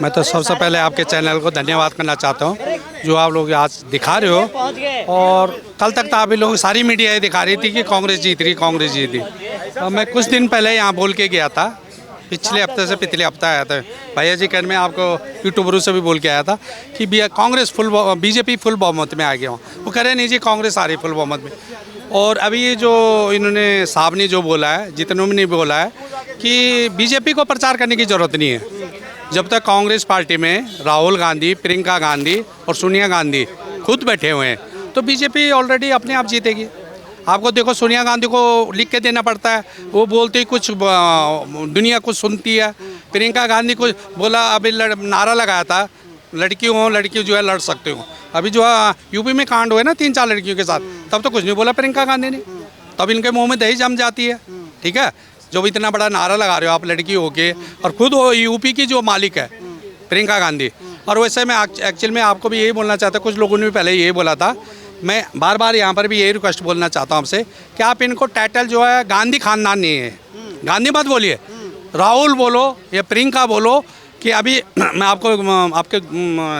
मैं तो सबसे पहले आपके चैनल को धन्यवाद करना चाहता हूँ जो आप लोग आज दिखा रहे हो। और कल तक तो आप लोग सारी मीडिया ये दिखा रही थी कि कांग्रेस जीत रही, कांग्रेस जीत रही। और मैं कुछ दिन पहले यहाँ बोल के गया था, पिछले हफ्ते से पिछले हफ्ता आया था भैया जी कहने में, आपको यूट्यूबरों से भी बोल के आया था कि कांग्रेस बीजेपी फुल बहुमत में आ गया हूँ। वो कह रहे नहीं जी कांग्रेस आ रही फुल बहुमत में। और अभी ये जो इन्होंने साहब ने जो बोला है, जितनों ने बोला है कि बीजेपी को प्रचार करने की ज़रूरत नहीं है। जब तक कांग्रेस पार्टी में राहुल गांधी, प्रियंका गांधी और सोनिया गांधी खुद बैठे हुए हैं तो बीजेपी ऑलरेडी अपने आप जीतेगी। आपको देखो सोनिया गांधी को लिख के देना पड़ता है, वो बोलती कुछ, दुनिया कुछ सुनती है। प्रियंका गांधी को बोला, अभी नारा लगाया था लड़की जो है लड़ सकते हो। अभी जो है यूपी में कांड हुए ना 3-4 लड़कियों के साथ, तब तो कुछ नहीं बोला प्रियंका गांधी ने, तब इनके मुंह में दही जम जाती है। ठीक है, जब इतना बड़ा नारा लगा रहे हो आप लड़की होके, और खुद वो यूपी की जो मालिक है प्रियंका गांधी। और वैसे मैं एक्चुअल में आपको भी यही बोलना चाहता, कुछ लोगों ने भी पहले यही बोला था, मैं बार बार यहाँ पर भी यही रिक्वेस्ट बोलना चाहता हूँ आपसे कि आप इनको टाइटल जो है गांधी खानदान नहीं है, गांधी मत बोलिए, राहुल बोलो या प्रियंका बोलो। कि अभी मैं आपको आपके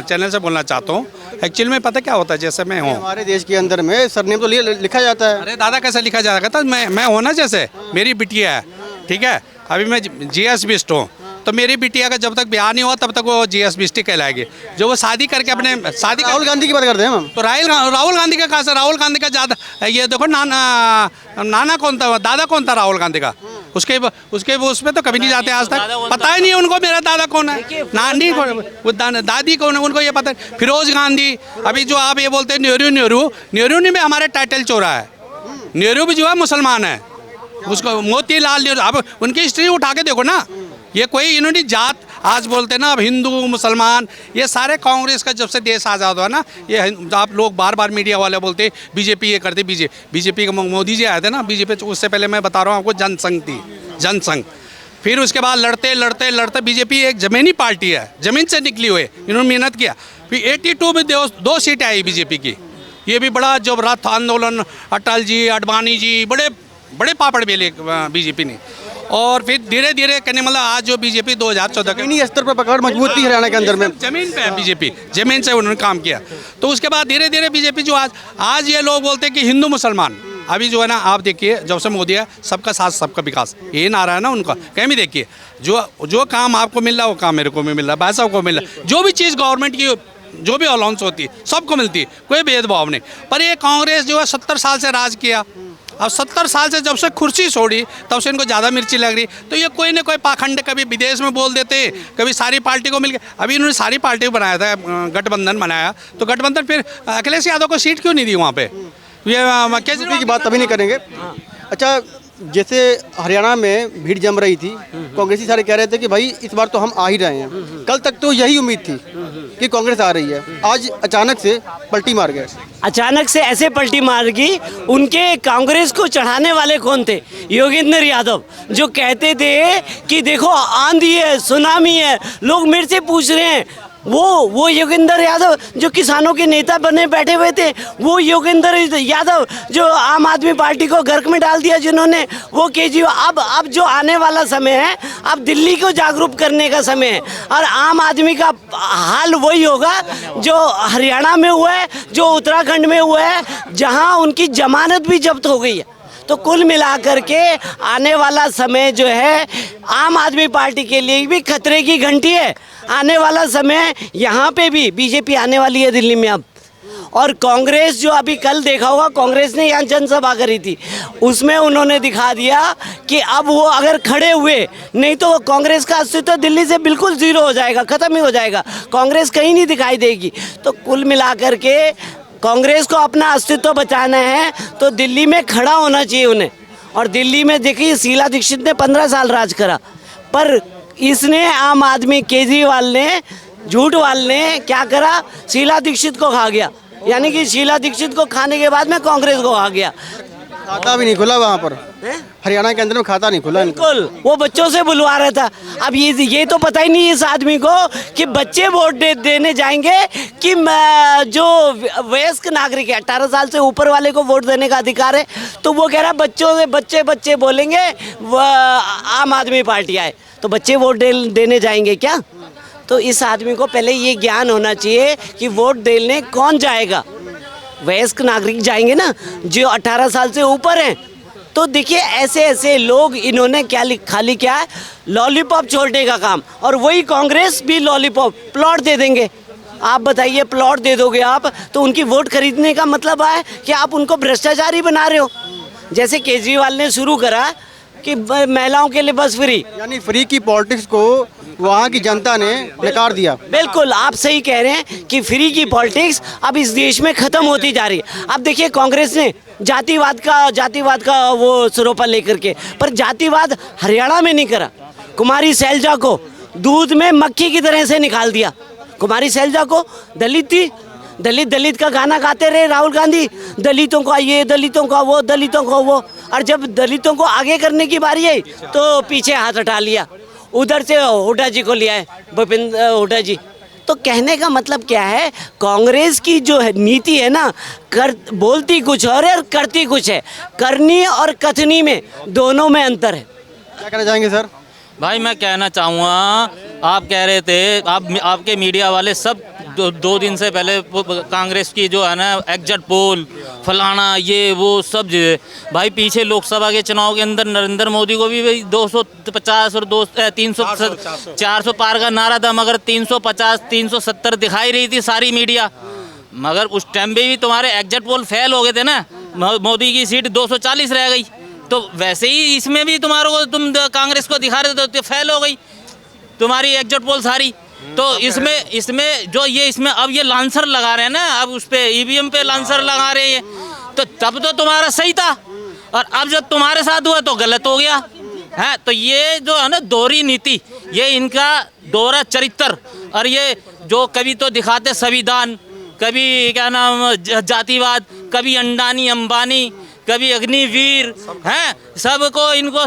चैनल से बोलना चाहता हूँ, एक्चुअल में पता क्या होता है, जैसे मैं हूँ हमारे देश के अंदर में सरनेम तो लिखा जाता है। अरे दादा कैसे लिखा जाएगा था, मैं हूँ ना, जैसे मेरी बिटिया है, ठीक है, अभी मैं GS बिस्ट हूँ, तो मेरी बिटिया का जब तक ब्याह नहीं हुआ तब तक वो GS बिस्ट कहलाएगी। जो वो शादी करके अपने शादी, राहुल गांधी की बात करते हैं हम, तो राहुल गांधी का कहा, राहुल गांधी का ज़्यादा, ये देखो नाना कौन था, दादा कौन था राहुल गांधी का, उसके उसमें तो कभी नहीं जाते आज तक, पता ही नहीं उनको मेरा दादा कौन है, नानी कौन, दादी कौन है, उनको ये पता है। फिरोज गांधी, अभी जो आप ये बोलते हैं नेहरू ने भी हमारे टाइटल चोरा है। नेहरू भी जो है मुसलमान है, उसको मोतीलाल नेहरू, आप उनकी हिस्ट्री उठा के देखो ना। ये कोई इन्होंने जात आज बोलते हैं ना, अब हिंदू मुसलमान, ये सारे कांग्रेस का जब से देश आज़ाद हुआ ना, ये आप लोग बार बार मीडिया वाले बोलते बीजेपी ये करते, बीजेपी का मोदी जी आए थे ना बीजेपी, उससे पहले मैं बता रहा हूँ आपको जनसंघ थी, जनसंघ। फिर उसके बाद लड़ते बीजेपी एक ज़मीनी पार्टी है, ज़मीन से निकली हुई, इन्होंने मेहनत किया। फिर 82 में 2 सीटें आई बीजेपी की। ये भी बड़ा जब रथ आंदोलन, अटल जी, अडवाणी जी, बड़े पापड़ बेले बीजेपी ने। और फिर धीरे धीरे कहने मतलब आज जो बीजेपी 2014 के स्तर पर पकड़ मजबूत थी हरियाणा के अंदर में, जमीन पे है बीजेपी, जमीन से उन्होंने काम किया। तो उसके बाद धीरे धीरे बीजेपी जो आज ये लोग बोलते हैं कि हिंदू मुसलमान, अभी जो है ना आप देखिए जब से मोदी है, सबका साथ सबका विकास, ये नारा है ना उनका, कहीं भी देखिए जो काम आपको मिल रहा है वो काम मेरे को भी मिल रहा है, पैसा को मिल रहा है, जो भी चीज़ गवर्नमेंट की जो भी अलाउंस होती है सबको मिलती है, कोई भेदभाव नहीं। पर ये कांग्रेस जो है 70 साल से राज किया, अब 70 साल से जब से कुर्सी छोड़ी तब से इनको ज़्यादा मिर्ची लग रही। तो ये कोई ना कोई पाखंड कभी विदेश में बोल देते, कभी सारी पार्टी को मिल गया। अभी इन्होंने सारी पार्टी को बनाया था, गठबंधन बनाया, तो गठबंधन फिर अखिलेश यादव को सीट क्यों नहीं दी वहाँ पे? ये केजरीवाल की बात तभी नहीं करेंगे। अच्छा, जैसे हरियाणा में भीड़ जम रही थी, कांग्रेसी सारे कह रहे थे कि भाई इस बार तो हम आ ही रहे हैं। कल तक तो यही उम्मीद थी कि कांग्रेस आ रही है, आज अचानक से पलटी मार गए। अचानक से ऐसे पलटी मार गई, उनके कांग्रेस को चढ़ाने वाले कौन थे? योगेंद्र यादव, जो कहते थे कि देखो आंधी है, सुनामी है, लोग मेरे से पूछ रहे हैं, वो योगेंद्र यादव जो किसानों के नेता बने बैठे हुए थे, वो योगेंद्र यादव जो आम आदमी पार्टी को गर्क में डाल दिया जिन्होंने, वो केजरीवाल। अब जो आने वाला समय है, अब दिल्ली को जागरूक करने का समय है, और आम आदमी का हाल वही होगा जो हरियाणा में हुआ है, जो उत्तराखंड में हुआ है, जहां उनकी जमानत भी जब्त हो गई है। तो कुल मिलाकर के आने वाला समय जो है आम आदमी पार्टी के लिए भी खतरे की घंटी है। आने वाला समय यहाँ पे भी बीजेपी आने वाली है दिल्ली में अब। और कांग्रेस जो अभी कल देखा होगा, कांग्रेस ने यहाँ जनसभा करी थी, उसमें उन्होंने दिखा दिया कि अब वो अगर खड़े हुए, नहीं तो कांग्रेस का अस्तित्व दिल्ली से बिल्कुल ज़ीरो हो जाएगा, ख़त्म ही हो जाएगा, कांग्रेस कहीं नहीं दिखाई देगी। तो कुल मिलाकर के कांग्रेस को अपना अस्तित्व बचाना है तो दिल्ली में खड़ा होना चाहिए उन्हें। और दिल्ली में देखिए शीला दीक्षित ने 15 साल राज करा, पर इसने आम आदमी केजरीवाल ने, झूठ वाल ने क्या करा, शीला दीक्षित को खा गया। यानी कि शीला दीक्षित को खाने के बाद में कांग्रेस को खा गया। खाता भी नहीं खुला वहाँ पर, हरियाणा के अंदर में खाता नहीं खुला। बिल्कुल, वो बच्चों से बुलवा रहा था। अब ये तो पता ही नहीं इस आदमी को कि बच्चे वोट देने जाएंगे कि जो वयस्क नागरिक है 18 साल से ऊपर वाले को वोट देने का अधिकार है। तो वो कह रहा बच्चों से बच्चे बोलेंगे आम आदमी पार्टी आए, तो बच्चे वोट देने जाएंगे क्या? तो इस आदमी को पहले ये ज्ञान होना चाहिए कि वोट देने कौन जाएगा। वयस्क नागरिक जाएंगे ना, जो 18 साल से ऊपर हैं। तो देखिए ऐसे ऐसे लोग, इन्होंने खाली क्या है, लॉलीपॉप छोड़ने का काम। और वही कांग्रेस भी लॉलीपॉप प्लॉट दे देंगे। आप बताइए, प्लॉट दे दोगे आप तो उनकी वोट खरीदने का मतलब है कि आप उनको भ्रष्टाचारी बना रहे हो। जैसे केजरीवाल ने शुरू करा कि महिलाओं के लिए बस फ्री, यानी फ्री की पॉलिटिक्स को वहाँ की जनता ने नकार दिया। बिल्कुल आप सही कह रहे हैं कि फ्री की पॉलिटिक्स अब इस देश में खत्म होती जा रही है। अब देखिए कांग्रेस ने जातिवाद का वो सरोपा लेकर के, पर जातिवाद हरियाणा में नहीं करा। कुमारी सैलजा को दूध में मक्खी की तरह से निकाल दिया। कुमारी सैलजा को दलित थी, दलित का गाना गाते रहे राहुल गांधी, दलितों को ये, दलितों का वो, दलितों को वो। और जब दलितों को आगे करने की बारी आई तो पीछे हाथ हटा लिया। उधर से हुड्डा जी को लिया है, भूपेंद्र हुड्डा जी। तो कहने का मतलब क्या है, कांग्रेस की जो है नीति है ना, बोलती कुछ और है और करती कुछ है। करनी और कथनी में दोनों में अंतर है। क्या कहना चाहेंगे सर? भाई मैं कहना चाहूँगा, आप कह रहे थे, आपके मीडिया वाले सब दो दिन से पहले कांग्रेस की जो है ना एग्जिट पोल फलाना ये वो सब भाई, पीछे लोकसभा के चुनाव के अंदर नरेंद्र मोदी को भी 250 और 300 400 पार का नारा था, मगर 350 370 दिखाई रही थी सारी मीडिया। मगर उस टाइम भी तुम्हारे एग्जिट पोल फेल हो गए थे ना, मोदी की सीट 240 रह गई। तो वैसे ही इसमें भी तुम्हारे को, तुम कांग्रेस को दिखा रहे थे तो फेल हो गई तुम्हारी एग्जिट पोल सारी। तो इसमें जो ये इसमें अब ये लांसर लगा रहे हैं ना, अब उस पे ईवीएम पे लांसर लगा रहे हैं, तो तब तो तुम्हारा सही था, और अब जब तुम्हारे साथ हुआ तो गलत हो गया है। तो ये जो है ना दोहरी नीति, ये इनका दोहरा चरित्र, और ये जो कभी तो दिखाते संविधान, कभी क्या नाम जातिवाद, कभी अंडानी अंबानी, कभी अग्निवीर हैं, सबको इनको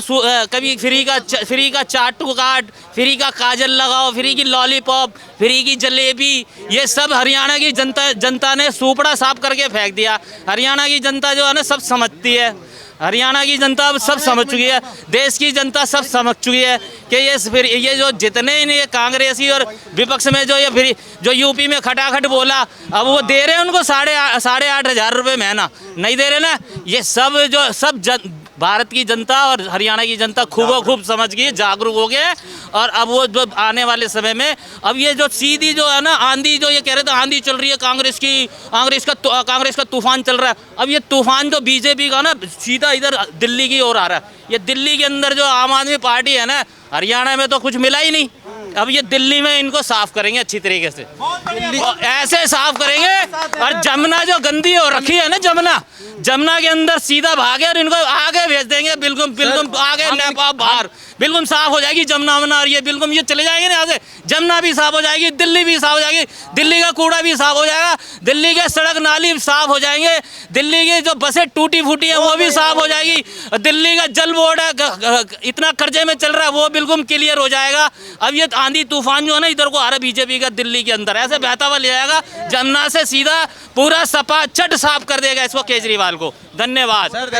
कभी फ्री का चाटू काट, फ्री का काजल लगाओ, फ्री की लॉलीपॉप, फ्री की जलेबी, ये सब हरियाणा की जनता ने सूपड़ा साफ करके फेंक दिया। हरियाणा की जनता जो है ना सब समझती है, हरियाणा की जनता अब सब समझ चुकी है, देश की जनता सब समझ चुकी है कि ये जो जितने ये कांग्रेसी और विपक्ष में जो यूपी में खटाखट बोला, अब वो दे रहे हैं उनको 8,500 रुपये महीना, नहीं दे रहे ना। ये सब भारत की जनता और हरियाणा की जनता खूब समझ गई, जागरूक हो गए। और अब वो जो आने वाले समय में, अब ये जो सीधी जो है ना आंधी, जो ये कह रहे थे आंधी चल रही है कांग्रेस का तूफान चल रहा है, अब ये तूफान जो बीजेपी का ना सीधा इधर दिल्ली की ओर आ रहा है। ये दिल्ली के अंदर जो आम आदमी पार्टी है ना, हरियाणा में तो कुछ मिला ही नहीं, अब ये दिल्ली में इनको साफ करेंगे अच्छी तरीके से, ऐसे साफ करेंगे। और जमुना जो गंदी हो रखी है ना, जमुना के अंदर सीधा भागे और इनको आगे भेज देंगे, बिल्कुल आगे नेपाल बाहर बिल्कुल साफ हो जाएगी जमुना वमुना, और ये बिल्कुल ये चले जाएंगे ना यहाँ से, जमुना भी साफ हो जाएगी, दिल्ली भी साफ हो जाएगी, दिल्ली का कूड़ा भी साफ हो जाएगा, दिल्ली के सड़क नाली साफ हो जाएंगे, दिल्ली की जो बसें टूटी फूटी है वो भी साफ हो जाएगी, दिल्ली का जल बोर्ड है इतना कर्जे में चल रहा है वो बिल्कुल क्लियर हो जाएगा। अब ये आंधी तूफान जो है ना इधर को आ रहा है बीजेपी का दिल्ली के अंदर, ऐसे बहता हुआ ले जाएगा, जमुना से सीधा पूरा सपा चट साफ कर देगा इसको केजरीवाल को। धन्यवाद।